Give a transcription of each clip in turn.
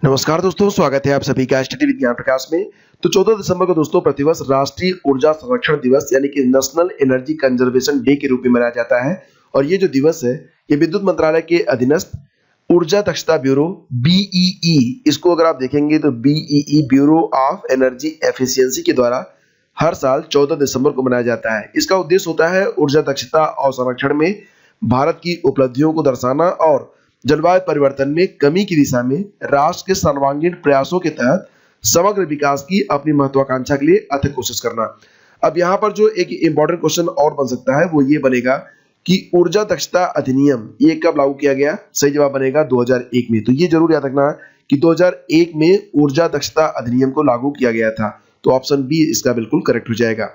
नमस्कार दोस्तों, स्वागत है आप सभी का स्टडी विज्ञान प्रकाश में। तो 14 दिसंबर को दोस्तों प्रतिवर्ष राष्ट्रीय ऊर्जा संरक्षण दिवस यानी कि नेशनल एनर्जी कंजर्वेशन डे के रूप में मनाया जाता है। और ये जो दिवस है ये विद्युत मंत्रालय के अधीनस्थ ऊर्जा दक्षता ब्यूरो बीईई, इसको अगर आप देखेंगे तो BEE bureau of energy efficiency के द्वारा हर साल 14 दिसंबर को मनाया जाता है। इसका उद्देश्य होता है ऊर्जा दक्षता और संरक्षण में भारत की उपलब्धियों को दर्शाना और जलवायु परिवर्तन में कमी की दिशा में राष्ट्र के सर्वांगीण प्रयासों के तहत समग्र विकास की अपनी महत्वाकांक्षा के लिए अथक कोशिश करना। अब यहाँ पर जो एक इंपॉर्टेंट क्वेश्चन और बन सकता है वो ये बनेगा कि ऊर्जा दक्षता अधिनियम ये कब लागू किया गया। सही जवाब बनेगा 2001 में। तो ये जरूर याद रखना कि 2001 में ऊर्जा दक्षता अधिनियम को लागू किया गया था। तो ऑप्शन बी इसका बिल्कुल करेक्ट हो जाएगा।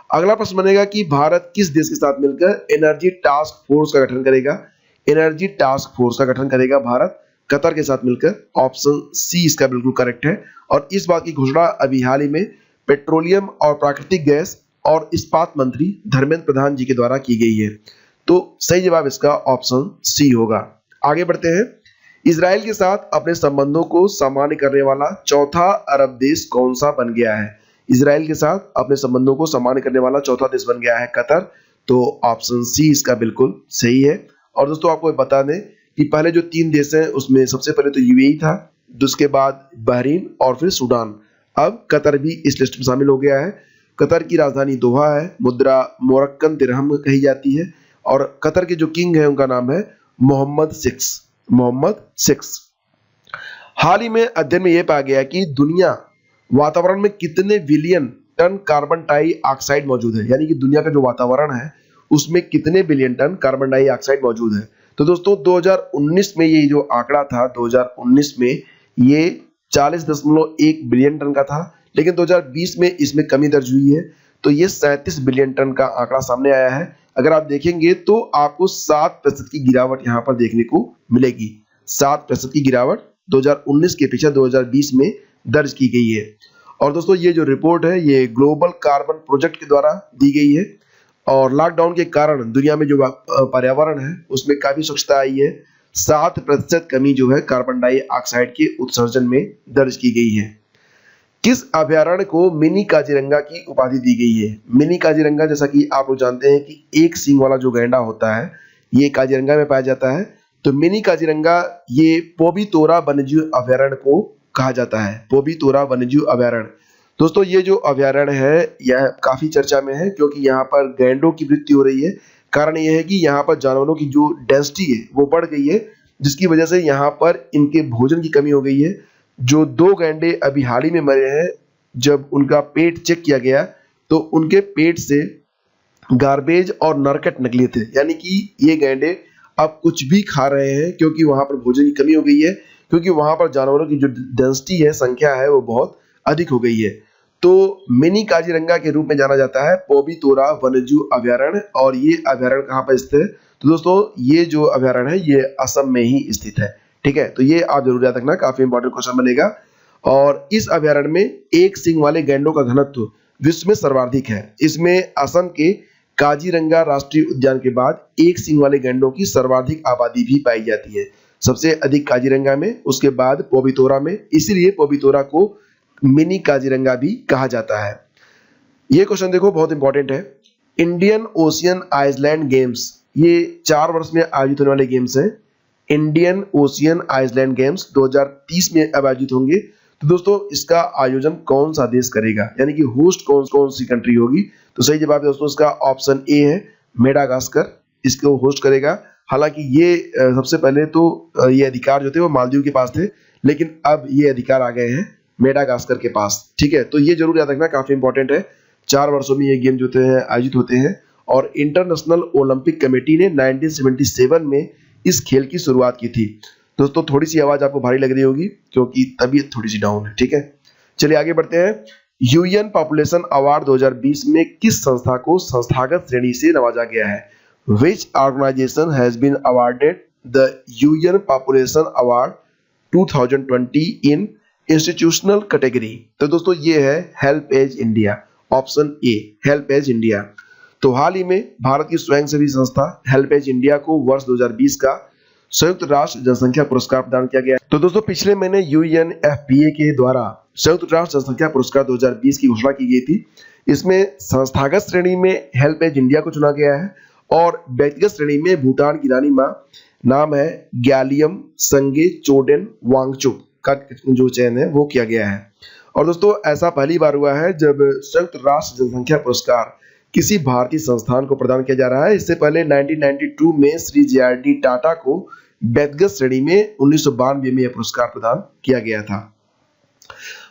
अगला प्रश्न बनेगा कि भारत किस देश के साथ मिलकर एनर्जी टास्क फोर्स का गठन करेगा। एनर्जी टास्क फोर्स का गठन करेगा भारत कतर के साथ मिलकर। ऑप्शन सी इसका बिल्कुल करेक्ट है। और इस बात की घोषणा अभी हाल ही में पेट्रोलियम और प्राकृतिक गैस और इस्पात मंत्री धर्मेंद्र प्रधान जी के द्वारा की गई है। तो सही जवाब इसका ऑप्शन सी होगा। आगे बढ़ते हैं। इजराइल के साथ अपने संबंधों को सामान्य करने वाला चौथा अरब देश कौन सा बन गया है। इजराइल के साथ अपने संबंधों को सामान्य करने वाला चौथा देश बन गया है कतर। तो ऑप्शन सी इसका बिल्कुल सही है। और दोस्तों आपको बता दें कि पहले जो 3 देश हैं उसमें सबसे पहले तो यूएई था, उसके बाद बहरीन और फिर सूडान। अब कतर भी इस लिस्ट में शामिल हो गया है। कतर की राजधानी दोहा है, मुद्रा मोरक्कन दिरहम कही जाती है और कतर के जो किंग है उनका नाम है मोहम्मद 6। हाल ही में अध्ययन में यह पाया गया कि दुनिया वातावरण में कितने बिलियन टन कार्बन डाइऑक्साइड मौजूद है, यानी कि दुनिया का जो वातावरण है उसमें कितने बिलियन टन कार्बन डाइऑक्साइड मौजूद है। तो दोस्तों 2019 में ये जो आंकड़ा था 2019 में ये 40.1 बिलियन टन का था, लेकिन 2020 में इसमें कमी दर्ज हुई है। तो ये 37 बिलियन टन का आंकड़ा सामने आया है। अगर आप देखेंगे तो आपको 7% की गिरावट यहाँ पर देखने को मिलेगी। 7% की गिरावट 2019 के पीछे 2020 में दर्ज की गई है। और दोस्तों ये जो रिपोर्ट है ये ग्लोबल कार्बन प्रोजेक्ट के द्वारा दी गई है और लॉकडाउन के कारण दुनिया में जो पर्यावरण है उसमें काफी स्वच्छता आई है। 7% कमी जो है कार्बन डाइऑक्साइड के उत्सर्जन में दर्ज की गई है। किस अभयारण्य को मिनी काजीरंगा की उपाधि दी गई है। मिनी काजीरंगा जैसा कि आप लोग जानते हैं कि एक सींग वाला जो गैंडा होता है ये काजीरंगा में पाया जाता है। तो मिनी काजीरंगा ये पोबीतोरा वन्यजीव अभयारण्य को कहा जाता है। पोबीतोरा वन्यजीव अभयारण्य दोस्तों ये जो अभयारण्य है यह काफी चर्चा में है क्योंकि यहाँ पर गैंडों की मृत्यु हो रही है। कारण यह है कि यहाँ पर जानवरों की जो डेंसिटी है वो बढ़ गई है, जिसकी वजह से यहाँ पर इनके भोजन की कमी हो गई है। जो 2 गैंडे अभी हाल ही में मरे हैं, जब उनका पेट चेक किया गया तो उनके पेट से गार्बेज और नरकट निकले थे, यानी कि ये गैंडे अब कुछ भी खा रहे हैं क्योंकि वहां पर भोजन की कमी हो गई है, क्योंकि वहां पर जानवरों की जो डेंसिटी है, संख्या है, वो बहुत अधिक हो गई है। तो मिनी काजीरंगा के रूप में जाना जाता है पोबीतोरा वन्यजीव अभयारण्य। और ये अभयारण्य कहाँ पर स्थित है। तो दोस्तों ये जो अभयारण्य है ये असम में ही स्थित है। ठीक है, तो ये आप जरूर याद रखना, काफी इंपॉर्टेंट क्वेश्चन बनेगा। और इस अभयारण्य में एक सींग वाले गैंडों का घनत्व विश्व में सर्वाधिक है। इसमें असम के काजीरंगा राष्ट्रीय उद्यान के बाद एक सींग वाले गैंडों की सर्वाधिक आबादी भी पाई जाती है। सबसे अधिक काजीरंगा में, उसके बाद पोबीतोरा में, इसीलिए पोबीतोरा को मिनी काजीरंगा भी कहा जाता है। ये क्वेश्चन देखो बहुत इंपॉर्टेंट है। इंडियन ओशियन आइसलैंड गेम्स ये 4 वर्ष में आयोजित होने वाले गेम्स हैं। इंडियन ओशियन आइसलैंड गेम्स 2030 में आयोजित होंगे। तो दोस्तों इसका आयोजन कौन सा देश करेगा, यानी कि होस्ट कौन सी कंट्री होगी। तो सही जवाब दोस्तों इसका ऑप्शन ए है, मेडागास्कर इसको होस्ट करेगा। हालांकि ये सबसे पहले तो ये अधिकार जो थे वो मालदीव के पास थे, लेकिन अब ये अधिकार आ गए हैं मेडागास्कर के पास। ठीक है, तो ये जरूर याद रखना, काफी इंपॉर्टेंट है। 4 वर्षों में ये गेम जो हैं आयोजित होते हैं। और इंटरनेशनल ओलंपिक कमेटी ने 1977 में इस खेल की शुरुआत की थी। दोस्तों थोड़ी सी आवाज आपको भारी लग रही होगी क्योंकि तबीयत थोड़ी सी डाउन है। ठीक है, चलिए आगे बढ़ते हैं। यूएन पॉपुलेशन अवार्ड 2020 में किस संस्था को संस्थागत श्रेणी से नवाजा गया है। Which organisation has been awarded the UN population award 2020 in institutional category. तो दोस्तों ये है HelpAge India. Option A HelpAge India. तो हाल ही में भारत की स्वयंसेवी संस्था हेल्पएज इंडिया को वर्ष 2020 का संयुक्त राष्ट्र जनसंख्या पुरस्कार प्रदान किया गया है। तो दोस्तों पिछले महीने UNFPA के द्वारा संयुक्त राष्ट्र जनसंख्या पुरस्कार 2020 की घोषणा की गई थी। इसमें संस्थागत श्रेणी में हेल्पेज इंडिया को चुना गया है और व्यक्तिगत श्रेणी में भूटान की रानी माँ नाम है ग्यालियम संगे चोडेन वांगचुक का जो चयन है वो किया गया है। और दोस्तों ऐसा पहली बार हुआ है जब संयुक्त राष्ट्र जनसंख्या पुरस्कार किसी भारतीय संस्थान को प्रदान किया जा रहा है। इससे पहले 1992 में श्री JRD टाटा को व्यक्तिगत श्रेणी में 1992 में यह पुरस्कार प्रदान किया गया था।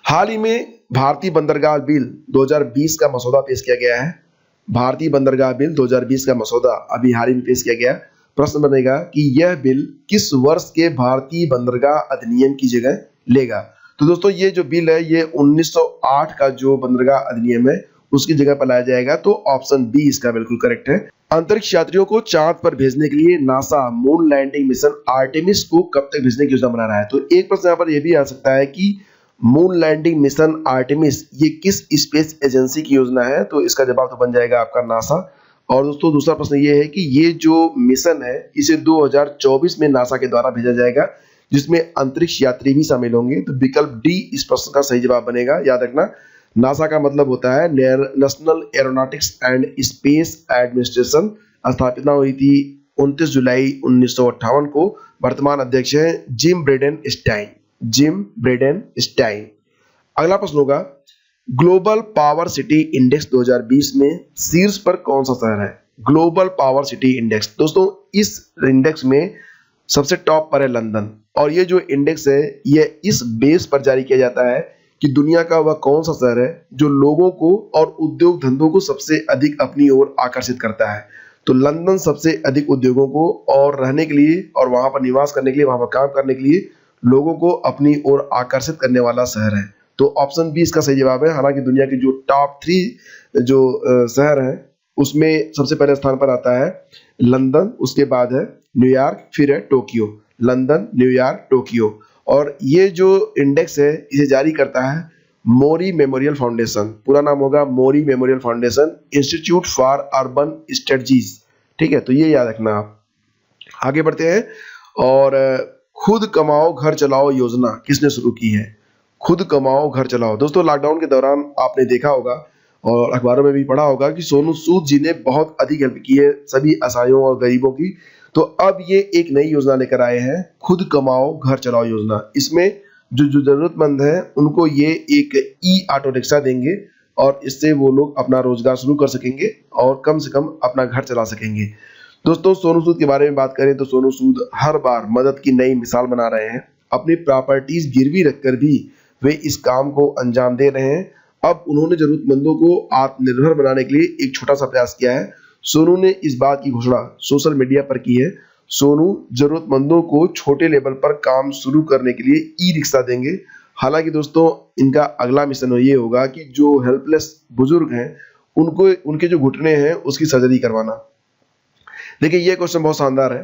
हाल ही में भारतीय बंदरगाह बिल 2020 का मसौदा पेश किया गया है। भारतीय बंदरगाह बिल 2020 का मसौदा अभी हाल ही में पेश किया गया। प्रश्न बनेगा कि यह बिल किस वर्ष के भारतीय बंदरगाह अधिनियम की जगह लेगा। तो दोस्तों ये जो बिल है ये 1908 का जो बंदरगाह अधिनियम है उसकी जगह पर लाया जाएगा। तो ऑप्शन बी इसका बिल्कुल करेक्ट है। अंतरिक्ष यात्रियों को चांद पर भेजने के लिए NASA moon landing mission Artemis को कब तक भेजने की योजना बना रहा है। तो एक प्रश्न यहाँ पर यह भी आ सकता है कि मून लैंडिंग मिशन आर्टेमिस ये किस स्पेस एजेंसी की योजना है। तो इसका जवाब तो बन जाएगा आपका नासा। और दोस्तों दूसरा प्रश्न ये है कि ये जो मिशन है इसे 2024 में नासा के द्वारा भेजा जाएगा जिसमें अंतरिक्ष यात्री भी शामिल होंगे। तो विकल्प डी इस प्रश्न का सही जवाब बनेगा। याद रखना नासा का मतलब होता है national aeronautics and space administration. स्थापना हुई थी 29 जुलाई 1958 को। वर्तमान अध्यक्ष है जिम ब्रेडेन स्टाइन। अगला प्रश्न होगा ग्लोबल पावर सिटी इंडेक्स 2020 में शीर्ष पर कौन सा शहर है। ग्लोबल पावर सिटी इंडेक्स दोस्तों इस इंडेक्स में सबसे टॉप पर है लंदन। और ये जो इंडेक्स है ये इस बेस पर जारी किया जाता है कि दुनिया का वह कौन सा शहर है जो लोगों को और उद्योग धंधों को सबसे अधिक अपनी ओर आकर्षित करता है। तो लंदन सबसे अधिक उद्योगों को और रहने के लिए और वहां पर निवास करने के लिए, वहां पर काम करने के लिए लोगों को अपनी ओर आकर्षित करने वाला शहर है। तो ऑप्शन बी इसका सही जवाब है। हालांकि दुनिया के जो टॉप 3 जो शहर हैं उसमें सबसे पहले स्थान पर आता है लंदन, उसके बाद है न्यूयॉर्क, फिर है टोक्यो। London, New York, Tokyo. और ये जो इंडेक्स है इसे जारी करता है मोरी मेमोरियल फाउंडेशन। पूरा नाम होगा Mori memorial foundation institute for urban strategies. ठीक है, तो ये याद रखना आप। आगे बढ़ते हैं। और खुद कमाओ घर चलाओ योजना किसने शुरू की है। खुद कमाओ घर चलाओ दोस्तों लॉकडाउन के दौरान आपने देखा होगा और अखबारों में भी पढ़ा होगा कि सोनू सूद जी ने बहुत अधिक हेल्प की है सभी असहायों और गरीबों की। तो अब ये एक नई योजना लेकर आए हैं खुद कमाओ घर चलाओ योजना। इसमें जो जरूरतमंद है उनको ये एक ऑटो रिक्शा देंगे और इससे वो लोग अपना रोजगार शुरू कर सकेंगे और कम से कम अपना घर चला सकेंगे। दोस्तों सोनू सूद के बारे में बात करें तो सोनू सूद हर बार मदद की नई मिसाल बना रहे हैं। अपनी प्रॉपर्टीज गिरवी रखकर भी वे इस काम को अंजाम दे रहे हैं। अब उन्होंने जरूरतमंदों को आत्मनिर्भर बनाने के लिए एक छोटा सा प्रयास किया है। सोनू ने इस बात की घोषणा सोशल मीडिया पर की है। सोनू जरूरतमंदों को छोटे लेवल पर काम शुरू करने के लिए ई रिक्शा देंगे। हालांकि दोस्तों इनका अगला मिशन ये होगा कि जो हेल्पलेस बुजुर्ग हैं उनको उनके जो घुटने हैं उसकी सर्जरी करवाना। देखिए ये क्वेश्चन बहुत शानदार है।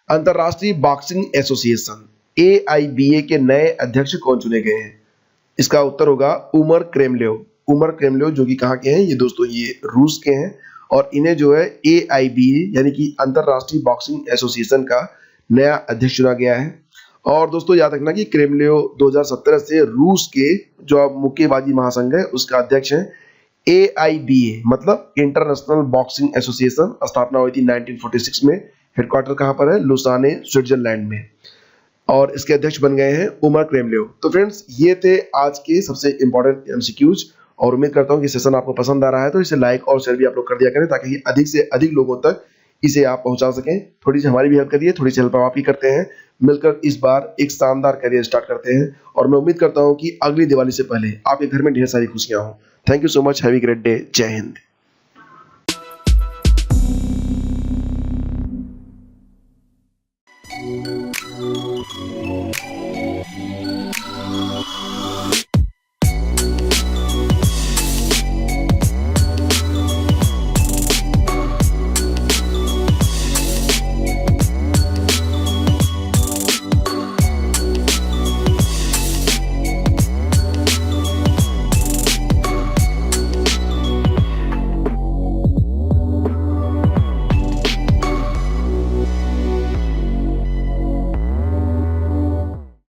अंतरराष्ट्रीय बॉक्सिंग एसोसिएशन AIBA के नए अध्यक्ष कौन चुने गए हैं। इसका उत्तर होगा उमर क्रेमलेव जो कि कहाँ के हैं ये दोस्तों ये रूस के हैं। और इन्हें जो है AIBA यानी कि अंतरराष्ट्रीय बॉक्सिंग एसोसिएशन का नया अध्यक्ष चुना गया है। और दोस्तों याद रखना कि क्रेमलेव 2017 से रूस के जो अब मुक्केबाजी महासंघ है उसका अध्यक्ष है। AIBA मतलब इंटरनेशनल बॉक्सिंग एसोसिएशन स्थापना हुई थी 1946 में। हेडक्वार्टर कहाँ पर है, लुसाने स्विट्जरलैंड में। और इसके अध्यक्ष बन गए हैं उमर क्रेमलेव। तो फ्रेंड्स ये थे आज के सबसे इंपॉर्टेंट MCQs और उम्मीद करता हूँ कि सेशन आपको पसंद आ रहा है। तो इसे लाइक और शेयर भी आप लोग कर दिया करें ताकि अधिक से अधिक लोगों तक इसे आप पहुंचा सकें। थोड़ी सी हमारी भी हेल्प करिए, थोड़ी सी हेल्प आप ही करते हैं। मिलकर इस बार एक शानदार करियर स्टार्ट करते हैं और मैं उम्मीद करता हूँ कि अगली दिवाली से पहले आपके घर में ढेर सारी खुशियां हों। Thank you so much, have a great day. जय हिंद।